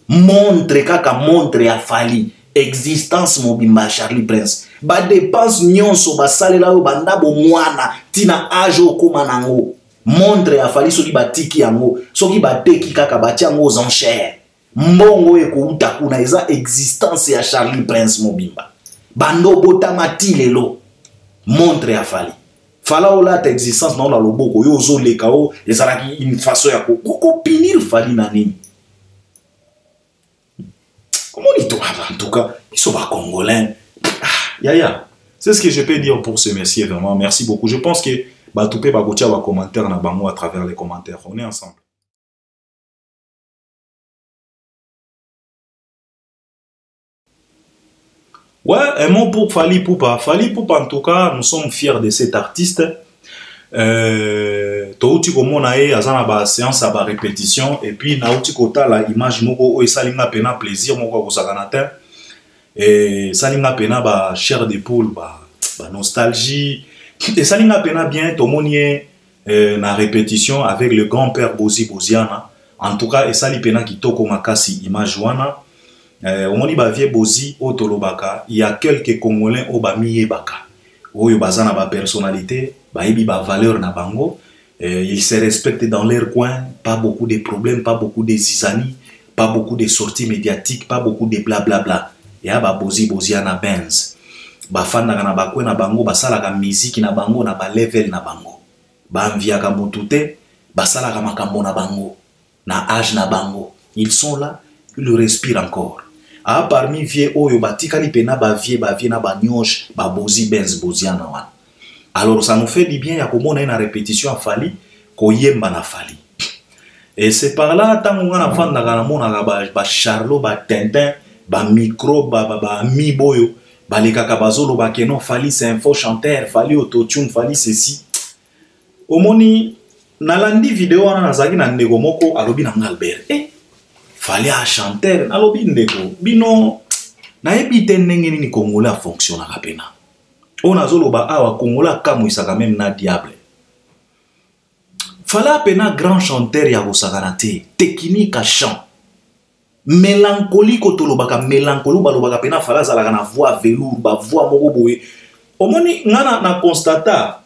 B: montre kaka montre ya fali existence mobimba Charlie Prince ba dépense nyonso ba salela yo banda bo mwana tina age okoma nango montre ya fali soki batiki yango soki bateki kaka batia yango aux enchères mbongo ekouta kuna eza existence ya Charlie Prince mobimba bando botama ti lelo montre ya fali fala ola ta existence na ola loboko yo zo leka o ezalaki une façon ya ko pinir fali na nini. Comment dit-on en tout cas, ils sont pas congolais. Ya. C'est ce que je peux dire pour ce monsieur vraiment. Merci beaucoup. Je pense que Batoupé Bagotia va commenter na bango à travers les commentaires. On est ensemble. Ouais, un mot pour Fally Ipupa. Fally Ipupa, en tout cas, nous sommes fiers de cet artiste. touti komona ye azana ba séance ba répétition et puis nauti kota la image moko o esalinga pena plaisir moko kosakana te et salinga pena ba chair de poule ba nostalgie et salinga pena bien tomonie na répétition avec le grand-père Bozi Boziana en tout cas esali pena kitoko makasi image wana omoni ba vie Bozi otolobaka il y a quelques congolais o ba miyebaka oyo bazana ba personnalité ba yebi ba valeur na bango. Ils se respectent dans leur coin, pas beaucoup de problèmes, pas beaucoup de zizani, pas beaucoup de sorties médiatiques, pas beaucoup de blablabla. Ya ba Bozi Boziana Benz. Ba fanda na ba kwe na bango, ba sala ka musique na bango na ba level na bango. Ba mvia ka motute, ba sala ka makambo na bango, na âge na bango. Ils sont là, ils le respirent encore. Ah parmi vie oyo ba tikali pena ba vie na ba nyosh, ba Bozi Benz Boziana wana. Alors ça nous fait du bien, il y a comme on a une répétition à Fali, koyemba na Fali. Et c'est par là, tant qu'on a fait ba Charlot, ba Tintin, ba micro, ba mi boyo, ba les kakabazolo, ba kenon, Fali c'est un faux chanteur, Fali autotune, Fali ceci. Omoni, nalandi vidéo na nazaki na ndeko moko alobi na Albert. Fali a chanteur, alobi ndeko, bino, na ebite ndenge nini Congolais fonctionne à pena. On a zoloba awa Kongola kamwisaka même na diable. Fala pena grand chanteur ya kosakanate, technique à chant. Mélancolie kotolobaka mélancolie balobaka pena fala zalaka na voix velours, ba voix moko boye. Omoni ngana na constata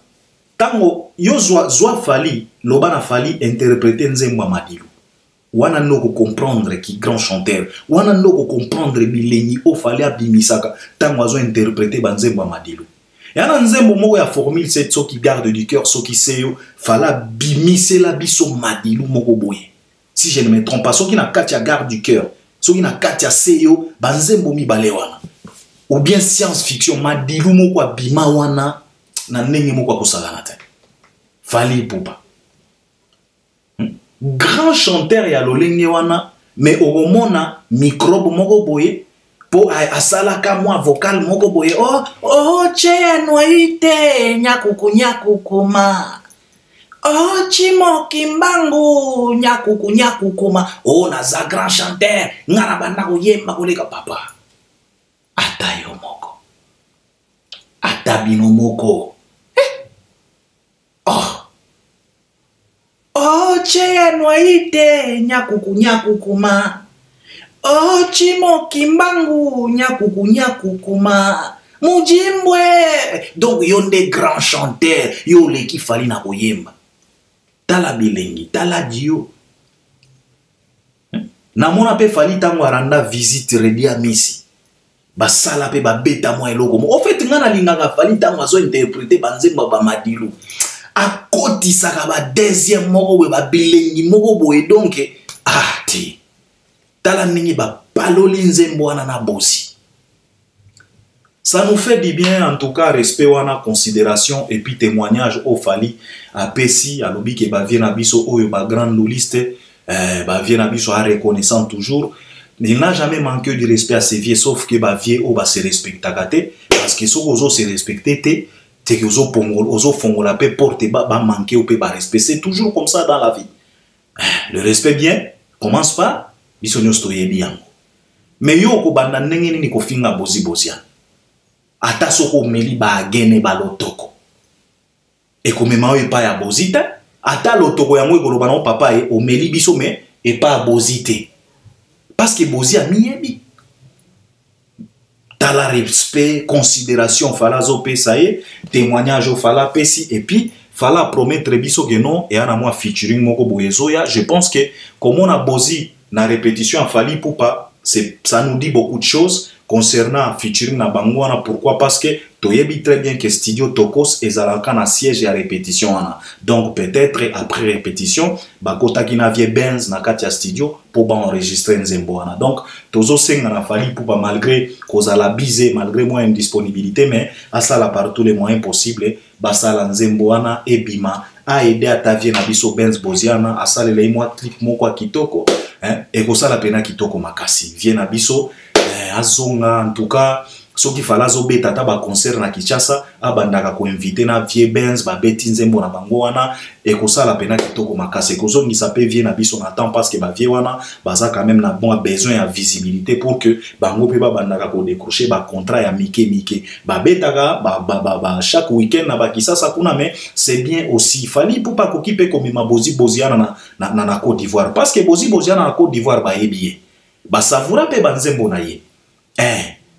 B: tango yo zwa Fali, loba na Fali interpréter nzembo Madilu. Wana noko comprendre qui grand chanteur, wana noko comprendre bilengi o Fali abimisaka tango azo interpréter banzembo Madilu. Yana nzembo moko ya formule c'est ce qui garde du cœur, ce qui seyo fala bimise la biso Madilu moko boye. Si je ne me trompe pas, ce qui na katia garde du cœur, ce qui na katia seyo banzembo mibale wana. Ou bien science fiction Madilu moko abima wana na ndenge moko kosala te. Fali Ipupa. Grand chanteur ya lolenge wana, mais au mona microbe moko boye. Po asalaka mwa vocal moko boye che noite nyakukuma chimo kimbangu nyakukuma naza grand chanteur ngana banda koyemba koleka papa ata yo moko ata bino moko che noite nyakukuma chimo kimbangu nyakukuma mujimbwe. Donc yon des grands chanteurs yo leki Fali na koyemba tala bilengi tala dio na mona pe Fali tango aranda visite redia misi basala pe babeta mwa eloko en fait ngana lingaka Fali tango azo interpréter banzemba ba Madilu akoti saka ba deuxième moko we ba bilengi moko boye donc ti tala ningi ba paloli nzembo wana na Bozi. Ça nous fait du bien en tout cas, respect wana, considération et puis témoignage au Fali à Pessi à lobi ke ba viena biso oyo ba grande liste ba viena biso a reconnaissant toujours. Il n'a jamais manqué du respect à ses vieux sauf que ba vieux o ba se respecta kate parce que so ozo se respecter te que ozo pongol ozo fongola pe porte ba manquer ou pe ba respect, c'est toujours comme ça dans la vie. Le respect bien commence par biso nyosto yebi yango. Mais yo ko banda ndenge nini ko finga Bozi Boziana. Ata soko meli ba agene ba lotoko. E ko mema o epa ya Bozite, ata lotoko yango ekoloba na papa e o meli biso me epa Bozite. Parce que Bozi a miyebi. Tala respect, considération fala zo pesa ye, témoignage o fala pesi et puis fala promettre biso que non et ana moi featuring moko boyezoya. Je pense que comme on a Bozi na répétition en Fali Ipupa, ça nous dit beaucoup de choses concernant featuring na bangwana. Pourquoi? Parce que toyebi très bien que studio Tokos ezalaka na siège à répétition ana. Donc peut-être après répétition bakota kina vie Benz na katia studio pour ba enregistrer nzembo ana. Donc tozo senga na Fali Ipupa malgré kozala bise, malgré moi indisponibilité, mais asala par tous les moyens possibles basala nzembo ana ebima a aider à ta vie na biso Benz Boziana asala le moi clip moko kitoko et kosala pena kitoko makasi vie na biso azonga en tout cas soki fala azobeta ata baconcert na Kinshasa abandaka koinvite na vie Benz babeti nzembo na bango wana ekosala pena kitoko makasi ekozongisa pe vie na biso na temps parce que bavie wana baza quand même na bon besoin ya visibilité pour que bango pe babandaka kodécrocher bacontrat ya mike babetaka chaque week-end na bakisasa kuna mais c'est bien aussi fali pour pas koki pe komema bozi boziana na Côte d'Ivoire parce que bozi boziana na Côte d'Ivoire bayebi ye basavura pe banzembo na ye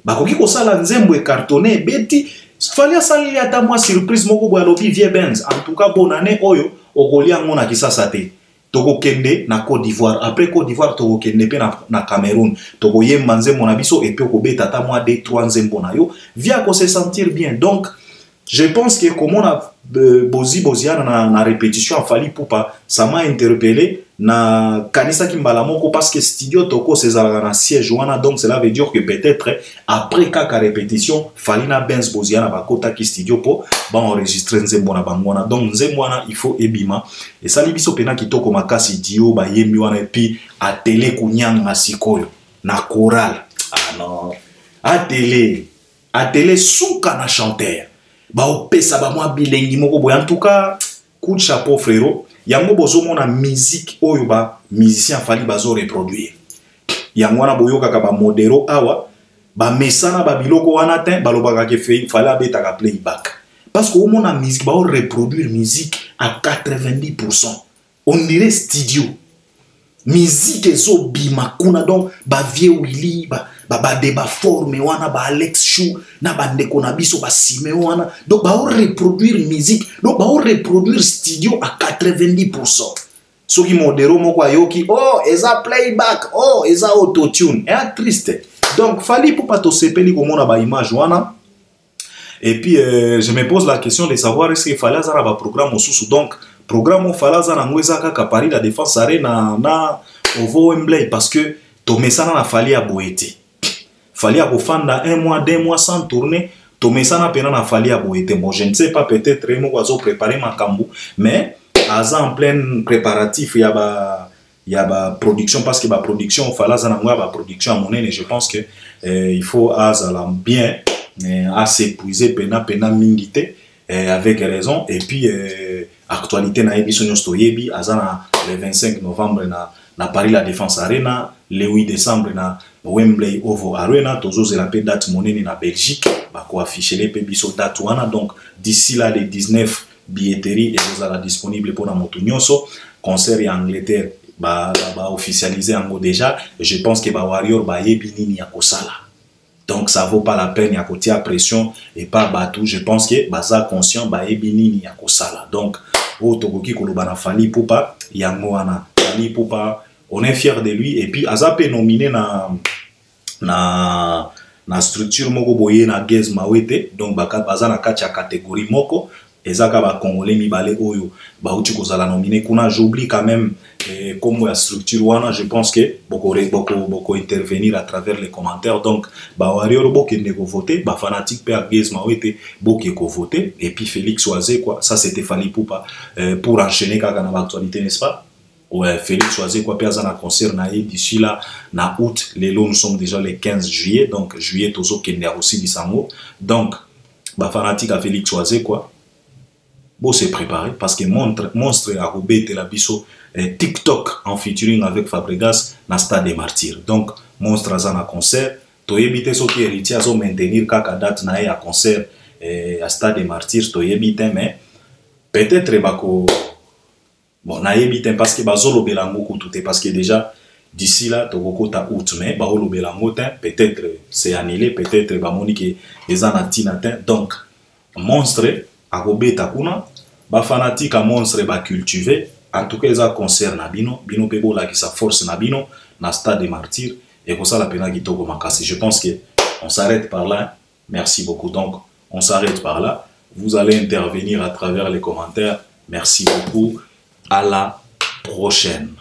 B: bakoki kosala nzembo cartonné beti fali asali ata mwa surprise moko boya lobi vie Benz en tout cas bonne année oyo okolia ngo na kisasa te toko kende na Côte d'Ivoire après Côte d'Ivoire toko kende pe na Cameroun toko yemba nzembo na biso et puis okobeta ata mwa 2-3 nzembo na yo via ko se sentir bien donc je pense que comme on a boziana na répétition fali poupa ça m'a interpellé na kanisa kimbala moko parce que studio toko sezala na siège wana donc cela veut dire que peut-être après kaka répétition fali na Benz boziana bakota ki studio po ba enregistrer nzembo na bangwana donc nzembo wana il faut ebima et ça libiso pena kitoko makasi dio ba yemi wana et puis a télé kunyanga sikoyo na chorale non a télé souka na chanteur ba opesa ba mwa bilengi moko boy en tout cas coup de chapeau frérot yango bozomona musique oyo ba musicien fali bazo reproduire yango wana boyoka ka ba modero awa ba mesana ba biloko wana te balobaka ke fali abeta playback parce que omona musique ba reproduire musique à 90%. On dirait studio musique ezo bima kuna donc ba vie Willy ba débat forme wana ba Alex Chou na ba ndeko na biso ba Sime wana donc ba reproduire musique donc ba reproduire studio à 90%. Soki modero moko ayoki oh eza playback oh eza autotune et triste donc fali pour pas to sepeli komona ba image wana et puis je me pose la question de savoir est-ce qu'il fallait avoir un programme au sous donc programme falaza na ngweza kaka Paris la Défense Arena na ovo Wembley parce que to mesana na fali a boete fali a kofanda 1 mois 2 mois sans tourner to mesana pena na fali a boete bon je ne sais pas peut-être mo kwazo préparer makambu mais aza en plein préparatif ya ba production parce que ba production falaza na ngwa ba production monene je pense que il faut azala bien à s'épuiser pena mingité avec raison et puis actualité na ebiso nyosto yebi azana le 25 novembre na Paris la Défense Arena le 8 décembre na Wembley Ovo Arena tozo la pe date monene na Belgique ba ko afficher les pe biso date wana donc d'ici là les 19 billetterie et ezala disponible pour na moto nyonso concert en Angleterre ba officialiser ngo déjà je pense que ba Warrior ba yebi nini ya kosala. Donc ça vaut pas la peine ya côté à pression et pas batou je pense que baza conscient ba ebinini ya kosala donc o tokoki koloba na fali poupa yango wana fali poupa on est fier de lui et puis azape nominé na structure moko boye na Gez Mawete donc baza na kacha catégorie moko ezaka ba congolais mibale oyo ba uti kozala nominé kuna j'oublie quand même comme la structure wana je pense que beaucoup intervenir à travers les commentaires donc ba Warrior beaucoup ne voter ba fanatique pe à Gez Mawete beaucoup voter et puis Félix Oazé quoi ça c'était Fali Poupa pour enchaîner kaka na actualité n'est-ce pas ouais Félix Oazé quoi pe azana concert na d'ici là na août les lots nous sommes déjà le 15 juillet donc juillet tozo kende aussi disango donc ba fanatique à Félix Oazé quoi bon se préparer parce que monstre a robé la biso TikTok en featuring avec Fabregas na Stade des Martyrs donc monstre azana concert to yebite so ki héritier azo maintenir kaka date na ya concert à Stade des Martyrs to yebite mais peut-être bako bon na yebite parce que bazolo belango kututé parce que déjà d'ici là to kokota août mais bazolo belango peut-être c'est annulé peut-être ba monique les anatina donc monstre Arobe takuna ba fanatique a monstre ba cultiver en tout cas ça concerne bino pebo la qui sa force na bino na Stade des Martyrs et comme ça la pena kitoko makasi je pense que on s'arrête par là merci beaucoup donc on s'arrête par là vous allez intervenir à travers les commentaires merci beaucoup à la prochaine.